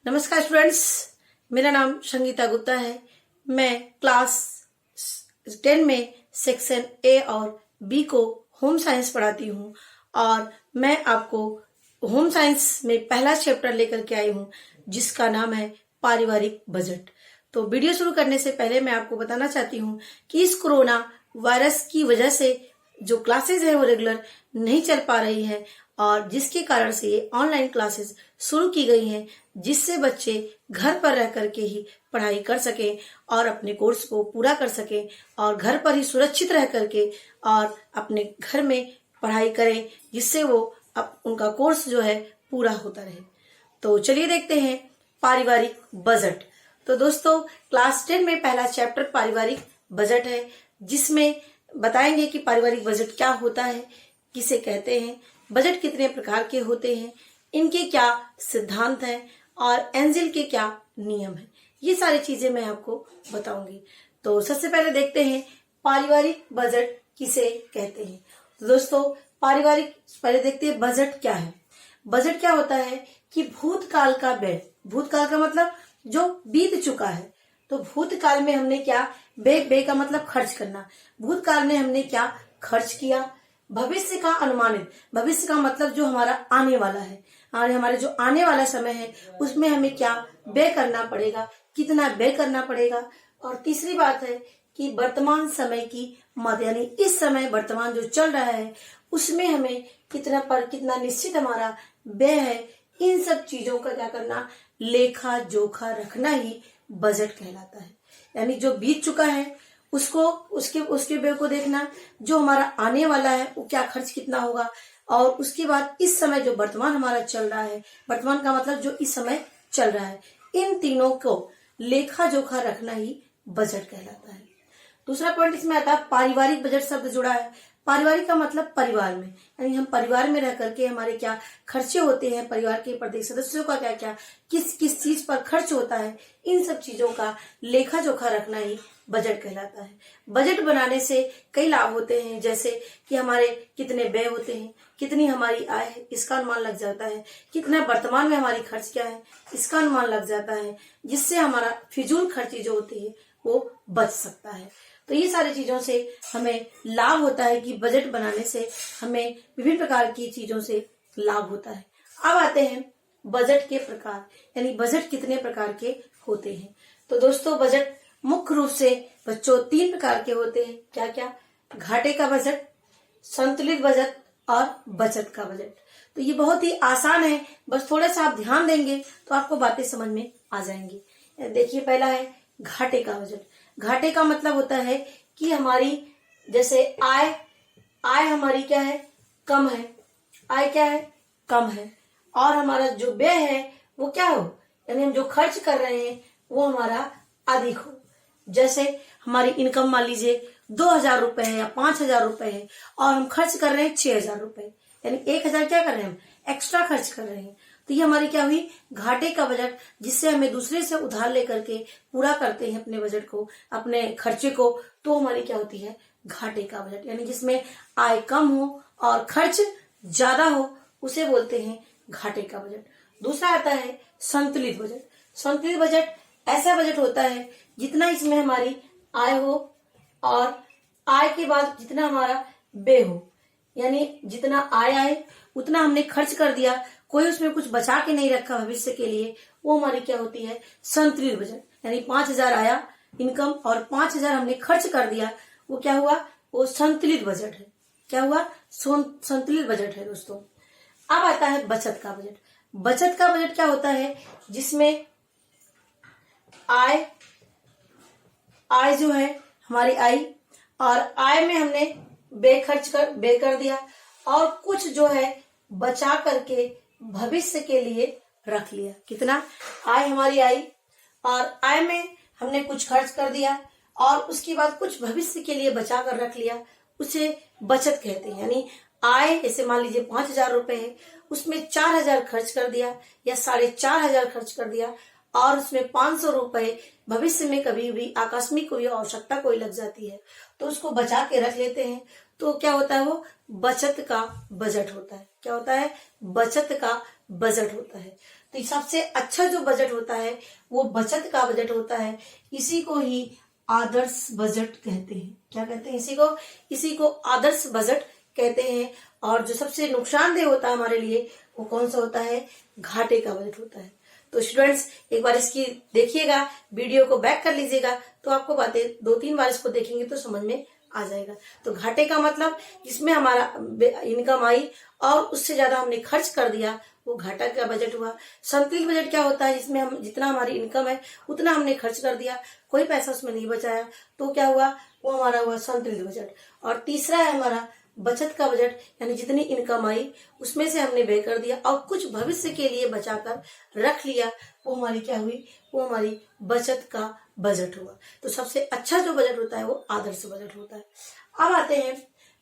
नमस्कार स्टूडेंट्स, मेरा नाम संगीता गुप्ता है। मैं क्लास 10 में सेक्शन ए और बी को होम साइंस पढ़ाती हूँ और मैं आपको होम साइंस में पहला चैप्टर लेकर के आई हूँ जिसका नाम है पारिवारिक बजट। तो वीडियो शुरू करने से पहले मैं आपको बताना चाहती हूँ कि इस कोरोना वायरस की वजह से जो क्लासेस है वो रेगुलर नहीं चल पा रही है और जिसके कारण से ये ऑनलाइन क्लासेस शुरू की गई हैं, जिससे बच्चे घर पर रह करके ही पढ़ाई कर सकें और अपने कोर्स को पूरा कर सकें और घर पर ही सुरक्षित रह करके और अपने घर में पढ़ाई करें, जिससे वो उनका कोर्स जो है पूरा होता रहे। तो चलिए देखते हैं पारिवारिक बजट। तो दोस्तों, क्लास 10 में पहला चैप्टर पारिवारिक बजट है, जिसमें बताएंगे कि पारिवारिक बजट क्या होता है, किसे कहते हैं, बजट कितने प्रकार के होते हैं, इनके क्या सिद्धांत हैं और एंजिल के क्या नियम हैं। ये सारी चीजें मैं आपको बताऊंगी। तो सबसे पहले देखते हैं पारिवारिक बजट किसे कहते हैं। तो दोस्तों, पारिवारिक पहले देखते हैं बजट क्या है। बजट क्या होता है कि भूतकाल का व्यय, भूतकाल का मतलब जो बीत चुका है। तो भूतकाल में हमने क्या, व्यय का मतलब खर्च करना, भूतकाल में हमने क्या खर्च किया। भविष्य का अनुमानित, भविष्य का मतलब जो हमारा आने वाला है, हमारे जो आने वाला समय है उसमें हमें क्या व्यय करना पड़ेगा, कितना व्यय करना पड़ेगा। और तीसरी बात है कि वर्तमान समय की मद, यानी इस समय वर्तमान जो चल रहा है उसमें हमें कितना निश्चित हमारा व्यय है। इन सब चीजों का क्या करना, लेखा जोखा रखना ही बजट कहलाता है। यानी जो बीत चुका है उसको उसके व्यय को देखना, जो हमारा आने वाला है वो क्या खर्च कितना होगा, और उसके बाद इस समय जो वर्तमान हमारा चल रहा है, वर्तमान का मतलब जो इस समय चल रहा है, इन तीनों को लेखा जोखा रखना ही बजट कहलाता है। दूसरा पॉइंट इसमें आता है पारिवारिक बजट शब्द जुड़ा है। पारिवारिक का मतलब परिवार में, यानी हम परिवार में रह करके हमारे क्या खर्चे होते हैं, परिवार के प्रत्येक सदस्यों का क्या क्या किस किस चीज पर खर्च होता है, इन सब चीजों का लेखा जोखा रखना ही बजट कहलाता है। बजट बनाने से कई लाभ होते हैं, जैसे कि हमारे कितने व्यय होते हैं, कितनी हमारी आय है इसका अनुमान लग जाता है, कितना वर्तमान में हमारी खर्च क्या है इसका अनुमान लग जाता है, जिससे हमारा फिजूल खर्ची जो होती है वो बच सकता है। तो ये सारी चीजों से हमें लाभ होता है कि बजट बनाने से हमें विभिन्न प्रकार की चीजों से लाभ होता है। अब आते हैं बजट के प्रकार, यानी बजट कितने प्रकार के होते हैं। तो दोस्तों, बजट मुख्य रूप से बच्चों 3 प्रकार के होते हैं। क्या क्या? घाटे का बजट, संतुलित बजट और बचत का बजट। तो ये बहुत ही आसान है, बस थोड़ा सा आप ध्यान देंगे तो आपको बातें समझ में आ जाएंगी। देखिए, पहला है घाटे का बजट। घाटे का मतलब होता है कि हमारी जैसे आय हमारी क्या है, कम है, आय क्या है, कम है, और हमारा जो व्यय है वो क्या हो, यानी हम जो खर्च कर रहे हैं वो हमारा अधिक हो। जैसे हमारी इनकम मान लीजिए 2000 रुपए है या 5000 रुपए है और हम खर्च कर रहे हैं 6000 रुपए, यानी 1000 क्या कर रहे हैं, हम एक्स्ट्रा खर्च कर रहे हैं। तो ये हमारी क्या हुई, घाटे का बजट, जिससे हमें दूसरे से उधार लेकर के पूरा करते हैं अपने बजट को, अपने खर्चे को, तो हमारी क्या होती है, घाटे का बजट। यानी जिसमें आय कम हो और खर्च ज्यादा हो उसे बोलते हैं घाटे का बजट। दूसरा आता है संतुलित बजट। संतुलित बजट ऐसा बजट होता है जितना इसमें हमारी आय हो और आय के बाद जितना हमारा व्यय हो, यानी जितना आय आए उतना हमने खर्च कर दिया, कोई उसमें कुछ बचा के नहीं रखा भविष्य के लिए, वो हमारी क्या होती है, संतुलित बजट। यानी 5000 आया इनकम और 5000 हमने खर्च कर दिया, वो क्या हुआ, वो संतुलित बजट है। क्या हुआ, संतुलित बजट है दोस्तों। अब आता है बचत का बजट। बचत का बजट क्या होता है, जिसमें आय जो है हमारी आय, और आय में हमने व्यय कर दिया और कुछ जो है बचा करके भविष्य के लिए रख लिया। कितना, आय हमारी आई और आय में हमने कुछ खर्च कर दिया और उसके बाद कुछ भविष्य के लिए बचा कर रख लिया, उसे बचत कहते हैं। यानी आय जैसे मान लीजिए 5000 रुपए है, उसमें 4000 खर्च कर दिया या 4500 खर्च कर दिया और उसमें 500 रुपए भविष्य में कभी भी आकस्मिक कोई आवश्यकता कोई लग जाती है तो उसको बचा के रख लेते हैं, तो क्या होता है, वो बचत का बजट होता है। क्या होता है, बचत का बजट होता है। तो सबसे अच्छा जो बजट होता है वो बचत का बजट होता है। इसी को ही आदर्श बजट कहते हैं। क्या कहते हैं? इसी को आदर्श बजट कहते हैं। और जो सबसे नुकसानदेह होता है हमारे लिए वो कौन सा होता है? घाटे का बजट होता है। तो स्टूडेंट्स एक बार इसकी देखिएगा, वीडियो को बैक कर लीजिएगा, तो आपको बातें 2-3 बार इसको देखेंगे तो समझ में आ जाएगा। तो घाटे का मतलब जिसमें हमारा इनकम आई और उससे ज्यादा हमने खर्च कर दिया, वो घाटा का बजट हुआ। संतुलित बजट क्या होता है? जिसमें हम जितना हमारी इनकम है उतना हमने खर्च कर दिया, कोई पैसा उसमें नहीं बचाया, तो क्या हुआ? वो हमारा हुआ संतुलित बजट। और तीसरा है हमारा बचत का बजट, यानी जितनी इनकम आई उसमें से हमने व्यय कर दिया और कुछ भविष्य के लिए बचाकर रख लिया, वो हमारी क्या हुई? वो हमारी बचत का बजट हुआ। तो सबसे अच्छा जो बजट होता है वो आदर्श बजट होता है। अब आते हैं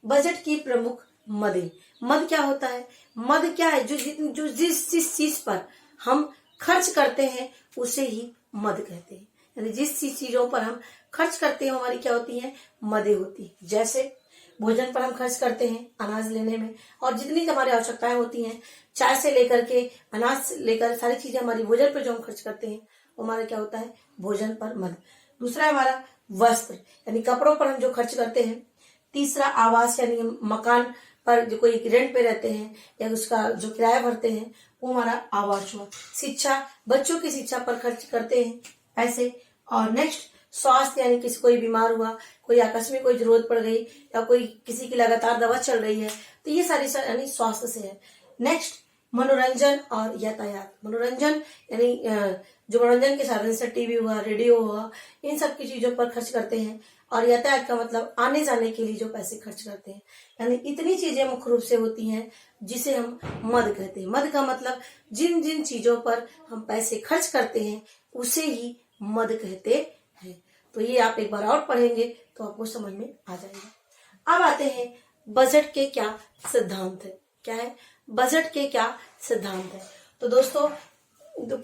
बजट की प्रमुख मदें। मद क्या होता है? मद क्या है? जो जिस चीज पर हम खर्च करते हैं उसे ही मद कहते हैं। यानी जिस चीजों पर हम खर्च करते हैं हमारी क्या होती है? मदें होती है। जैसे भोजन पर हम खर्च करते हैं अनाज लेने में, और जितनी हमारी आवश्यकताएं होती हैं, चाय से लेकर के अनाज से लेकर सारी चीजें हमारी भोजन पर जो हम खर्च करते हैं वो हमारा क्या होता है? भोजन पर मद। दूसरा है हमारा वस्त्र, यानी कपड़ों पर हम जो खर्च करते हैं। तीसरा आवास, यानी मकान पर जो कोई रेंट पे रहते हैं या उसका जो किराया भरते हैं वो हमारा आवास हुआ। शिक्षा, बच्चों की शिक्षा पर खर्च करते हैं पैसे। और नेक्स्ट स्वास्थ्य, यानी किसी कोई बीमार हुआ, कोई आकस्मिक कोई जरूरत पड़ गई या कोई किसी की लगातार दवा चल रही है, तो ये सारी यानी स्वास्थ्य से है। नेक्स्ट मनोरंजन और यातायात। मनोरंजन यानी जो मनोरंजन के साधन से टीवी हुआ, रेडियो हुआ, इन सब की चीजों पर खर्च करते हैं। और यातायात का मतलब आने जाने के लिए जो पैसे खर्च करते हैं। यानी इतनी चीजें मुख्य रूप से होती हैं जिसे हम मद कहते हैं। मद का मतलब जिन जिन चीजों पर हम पैसे खर्च करते हैं उसे ही मद कहते हैं। तो ये आप एक बार और पढ़ेंगे तो आपको समझ में आ जाएगा। अब आते हैं बजट के क्या सिद्धांत है। क्या है? बजट के क्या सिद्धांत है? तो दोस्तों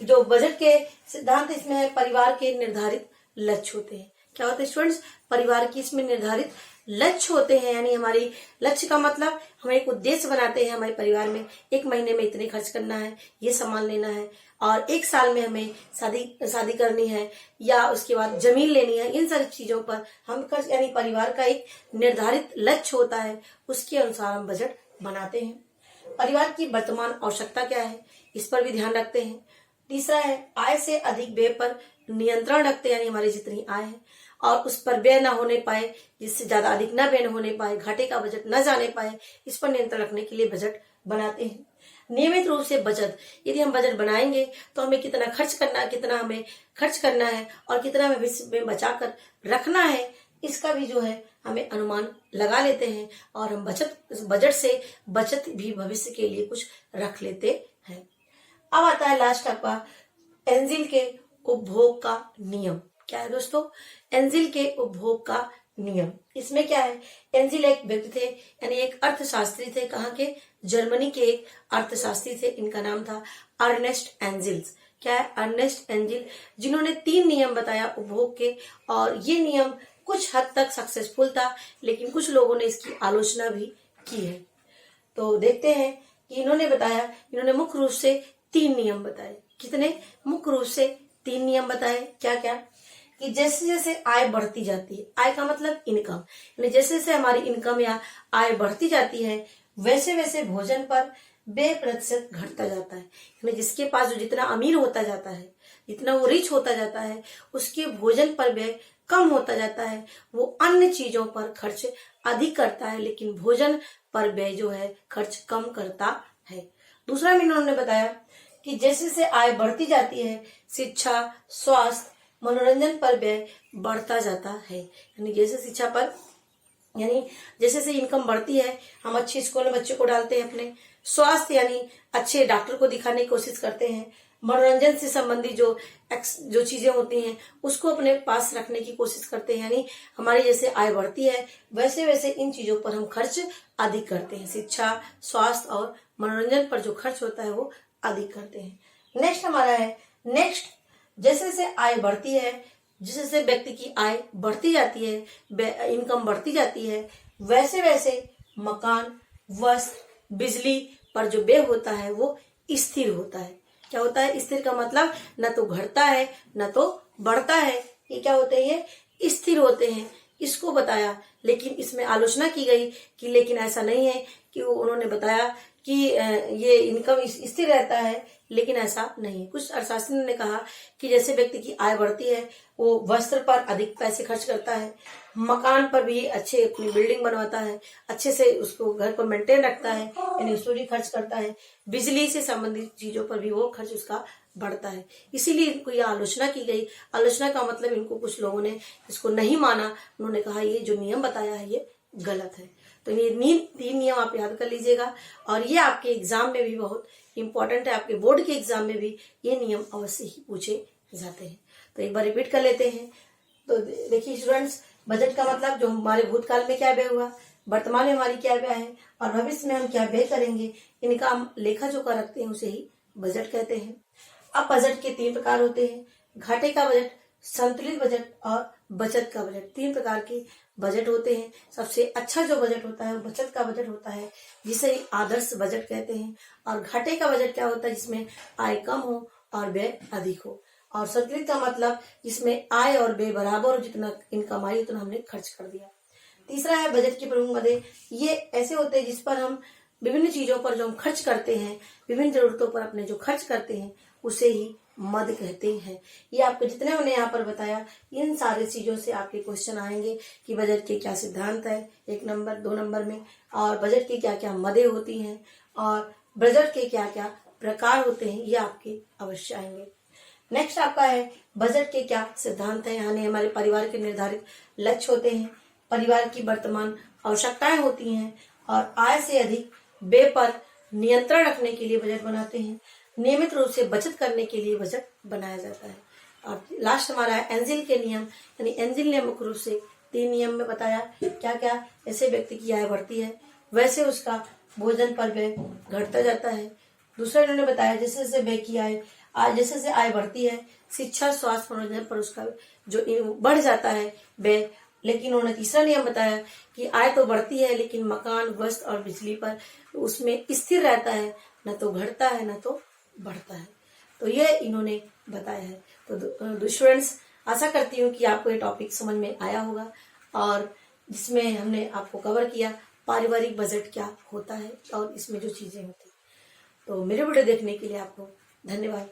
जो बजट के सिद्धांत इसमें परिवार के निर्धारित लक्ष्य होते हैं। क्या होते हैं स्टूडेंट्स? परिवार की इसमें निर्धारित लक्ष्य होते हैं। यानी हमारी लक्ष्य का मतलब हम एक उद्देश्य बनाते हैं हमारे परिवार में, एक महीने में इतने खर्च करना है, ये सामान लेना है, और एक साल में हमें शादी करनी है या उसके बाद जमीन लेनी है। इन सारी चीजों पर हम खर्च, यानी परिवार का एक निर्धारित लक्ष्य होता है, उसके अनुसार हम बजट बनाते हैं। परिवार की वर्तमान आवश्यकता क्या है, इस पर भी ध्यान रखते हैं। तीसरा है आय से अधिक व्यय पर नियंत्रण रखते हैं, यानी हमारी जितनी आय है और उस पर व्यय न होने पाए, जिससे ज्यादा अधिक न व्यय होने पाए, घाटे का बजट न जाने पाए, इस पर नियंत्रण रखने के लिए बजट बनाते हैं। नियमित रूप से बचत, यदि हम बजट बनाएंगे तो हमें कितना खर्च करना है, कितना हमें खर्च करना है और कितना हमें भविष्य में बचा कर रखना है, इसका भी जो है हमें अनुमान लगा लेते हैं और हम बजट से बचत भी भविष्य के लिए कुछ रख लेते हैं। अब आता है लास्ट आपका एंजिल के उपभोग का नियम। क्या है दोस्तों? एंजिल के उपभोग का नियम। इसमें क्या है? एंजिल एक व्यक्ति थे, यानी एक अर्थशास्त्री थे। कहाँ के? जर्मनी के एक अर्थशास्त्री थे। इनका नाम था अर्नेस्ट एंजिल्स। क्या है? अर्नेस्ट एंजिल, जिन्होंने 3 नियम बताया उपभोग के, और ये नियम कुछ हद तक सक्सेसफुल था, लेकिन कुछ लोगों ने इसकी आलोचना भी की है। तो देखते हैं कि इन्होंने मुख्य रूप से 3 नियम बताए। कितने? मुख्य रूप से 3 नियम बताए। क्या क्या? कि जैसे जैसे आय बढ़ती जाती है, आय का मतलब इनकम, यानी जैसे जैसे हमारी इनकम या आय बढ़ती जाती है वैसे वैसे भोजन पर व्यय प्रतिशत घटता जाता है। यानी जिसके पास जो जितना अमीर होता जाता है, जितना वो रिच होता जाता है, उसके भोजन पर व्यय कम होता जाता है। वो अन्य चीजों पर खर्च अधिक करता है, लेकिन भोजन पर व्यय जो है खर्च कम करता है। दूसरा में इन्होंने बताया कि जैसे जैसे आय बढ़ती जाती है, शिक्षा, स्वास्थ्य, मनोरंजन पर व्यय बढ़ता जाता है। यानी जैसे शिक्षा पर, यानी जैसे जैसे इनकम बढ़ती है, हम अच्छे स्कूल में बच्चों को डालते हैं अपने। स्वास्थ्य यानी अच्छे डॉक्टर को दिखाने की कोशिश करते हैं। मनोरंजन से संबंधित जो चीजें होती हैं उसको अपने पास रखने की कोशिश करते हैं। यानी हमारी जैसे आय बढ़ती है वैसे वैसे इन चीजों पर हम खर्च अधिक करते हैं। शिक्षा, स्वास्थ्य और मनोरंजन पर जो खर्च होता है वो अधिक करते हैं। नेक्स्ट हमारा है जैसे जैसे आय बढ़ती है, जैसे जैसे व्यक्ति की आय बढ़ती जाती है, इनकम बढ़ती जाती है, वैसे वैसे मकान, वस्त्र, बिजली पर जो व्यय होता है वो स्थिर होता है। क्या होता है स्थिर का मतलब न तो घटता है न तो बढ़ता है। ये क्या होते हैं, ये स्थिर होते हैं, इसको बताया। लेकिन इसमें आलोचना की गई कि लेकिन ऐसा नहीं है, कि उन्होंने बताया कि ये इनकम स्थिर रहता है, लेकिन ऐसा नहीं है। कुछ अर्थशास्त्रियों ने कहा कि जैसे व्यक्ति की आय बढ़ती है वो वस्त्र पर अधिक पैसे खर्च करता है, मकान पर भी अच्छे अपनी बिल्डिंग बनवाता है, अच्छे से उसको घर को मेंटेन रखता है, यानी उस पर भी खर्च करता है, बिजली से संबंधित चीजों पर भी वो खर्च उसका बढ़ता है। इसीलिए इनको ये आलोचना की गई। आलोचना का मतलब इनको कुछ लोगों ने इसको नहीं माना, उन्होंने कहा ये जो नियम बताया है ये गलत है। तो ये 3 नियम आप याद कर लीजिएगा, और ये आपके एग्जाम में भी बहुत इंपॉर्टेंट है, आपके बोर्ड के एग्जाम में भी ये नियम अवश्य ही पूछे जाते हैं। तो एक बार रिपीट कर लेते हैं। तो देखिए स्टूडेंट्स, बजट का मतलब जो हमारे भूतकाल में क्या व्यय हुआ, वर्तमान में हमारी क्या व्यय है, और भविष्य में हम क्या व्यय करेंगे, इनका हम लेखा जोखा रखते हैं, उसे ही बजट कहते हैं। अब बजट के 3 प्रकार होते हैं, घाटे का बजट, संतुलित बजट और बचत का बजट। 3 प्रकार के बजट होते हैं। सबसे अच्छा जो बजट होता है वो बचत का बजट होता है, जिसे आदर्श बजट कहते हैं। और घाटे का बजट क्या होता है, जिसमें आय कम हो और व्यय अधिक हो। और संतुलित का मतलब जिसमें आय और व्यय बराबर हो, जितना इनकम आई उतना हमने खर्च कर दिया। तीसरा है बजट के प्रमुख मदे। ये ऐसे होते हैं जिस पर हम विभिन्न चीजों पर जो हम खर्च करते हैं, विभिन्न जरूरतों पर अपने जो खर्च करते हैं, उसे ही मद कहते हैं। ये आपको जितने मैंने यहाँ पर बताया, इन सारी चीजों से आपके क्वेश्चन आएंगे कि बजट के क्या सिद्धांत है 1 नंबर 2 नंबर में, और बजट की क्या क्या मदें होती हैं, और बजट के क्या क्या प्रकार होते हैं, ये आपके अवश्य आएंगे। नेक्स्ट आपका है बजट के क्या सिद्धांत है। यानी हमारे परिवार के निर्धारित लक्ष्य होते हैं, परिवार की वर्तमान आवश्यकताएं होती हैं, और आय से अधिक व्यय पर नियंत्रण रखने के लिए बजट बनाते हैं। नियमित रूप से बचत करने के लिए बजट बनाया जाता है। और लास्ट हमारा है एंजिल के नियम। यानी एंजिल ने मुख्य रूप से 3 नियम में बताया क्या क्या। जैसे व्यक्ति की आय बढ़ती है वैसे उसका भोजन पर व्यय घटता जाता है। दूसरा इन्होंने बताया जैसे जैसे व्यय की आय जैसे जैसे आय बढ़ती है, शिक्षा स्वास्थ्य मनोरंजन पर उसका जो बढ़ जाता है व्यय। लेकिन उन्होंने तीसरा नियम बताया कि आय तो बढ़ती है लेकिन मकान, वस्त्र और बिजली पर उसमें स्थिर रहता है, न तो घटता है न तो बढ़ता है। तो ये इन्होंने बताया है। तो स्टूडेंट्स, आशा करती हूँ कि आपको ये टॉपिक समझ में आया होगा, और जिसमें हमने आपको कवर किया पारिवारिक बजट क्या होता है और इसमें जो चीजें होती हैं। तो मेरे वीडियो देखने के लिए आपको धन्यवाद।